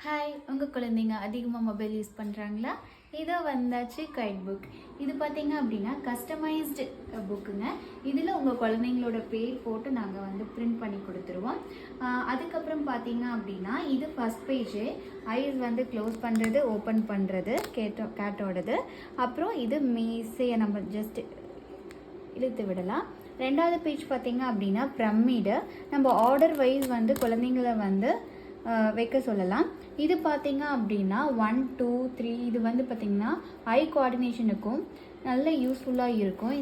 Hi, உங்கள் குழந்தைங்க அதிகமாக மொபைல் யூஸ் பண்ணுறாங்களா? இதோ வந்தாச்சு கைட் புக். இது பார்த்தீங்க அப்படின்னா கஸ்டமைஸ்டு புக்குங்க. இதில் உங்கள் குழந்தைங்களோட பேர் போட்டு நாங்கள் வந்து பிரிண்ட் பண்ணி கொடுத்துருவோம். அதுக்கப்புறம் பார்த்தீங்க அப்படின்னா இது ஃபஸ்ட் பேஜு ஐஸ் வந்து க்ளோஸ் பண்ணுறது, ஓப்பன் பண்ணுறது, கேட்டோடது. அப்புறம் இது மீசையை நம்ம ஜஸ்ட் இழுத்து விடலாம். ரெண்டாவது பேஜ் பார்த்தீங்க அப்படின்னா பிரமிடு, நம்ம ஆர்டர் வைஸ் வந்து குழந்தைங்களை வந்து வைக்க சொல்லலாம். இது பார்த்தீங்க அப்படின்னா 1 2 3 இது வந்து பார்த்திங்கன்னா ஐ கோஆர்டினேஷனுக்கும் நல்ல யூஸ்ஃபுல்லாக இருக்கும்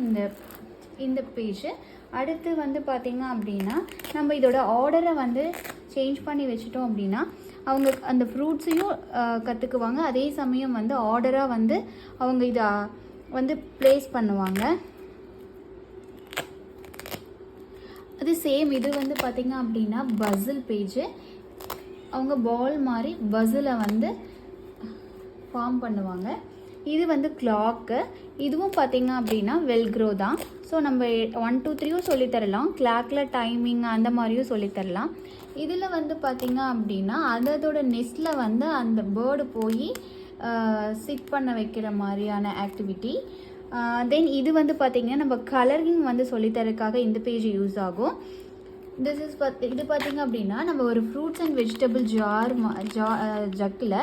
இந்த பேஜ். அடுத்து வந்து பார்த்திங்க அப்படின்னா நம்ம இதோட ஆர்டரை வந்து சேஞ்ச் பண்ணி வச்சிட்டோம் அப்படின்னா அவங்க அந்த ஃப்ரூட்ஸையும் கற்றுக்குவாங்க. அதே சமயம் வந்து ஆர்டராக வந்து அவங்க இதை வந்து ப்ளேஸ் பண்ணுவாங்க. அது சேம் இது வந்து பார்த்திங்க அப்படின்னா பசில் பேஜு. அவங்க பால் மாதிரி பஸ்ஸில் வந்து ஃபார்ம் பண்ணுவாங்க. இது வந்து கிளாக்கு. இதுவும் பார்த்திங்க அப்படின்னா வெல்க்ரோ தான். ஸோ நம்ம 1 2 3யும் சொல்லித்தரலாம். கிளாக்கில் டைமிங் அந்த மாதிரியும் சொல்லித்தரலாம். இதில் வந்து பார்த்திங்க அப்படின்னா அதோட நெஸ்ட்டில் வந்து அந்த பேர்டு போய் சிட் பண்ண வைக்கிற மாதிரியான ஆக்டிவிட்டி. தென் இது வந்து பார்த்திங்கன்னா நம்ம கலரிங் வந்து சொல்லித்தரதுக்காக இந்த பேஜ் யூஸ் ஆகும். இது பார்த்திங்க அப்படின்னா நம்ம ஒரு ஃப்ரூட்ஸ் அண்ட் வெஜிடபிள் ஜக்கில்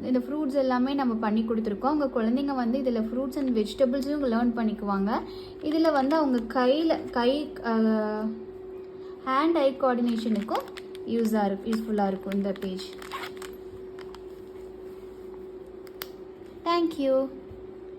இந்த ஃப்ரூட்ஸ் எல்லாமே நம்ம பண்ணி கொடுத்துருக்கோம். அவங்க குழந்தைங்க வந்து இதில் ஃப்ரூட்ஸ் அண்ட் வெஜிடபிள்ஸும் லேர்ன் பண்ணிக்குவாங்க. இதில் வந்து அவங்க ஹேண்ட் ஐ கோஆர்டினேஷனுக்கும் யூஸ்ஃபுல்லாக இருக்கும் இந்த பேஜ். தேங்க்யூ.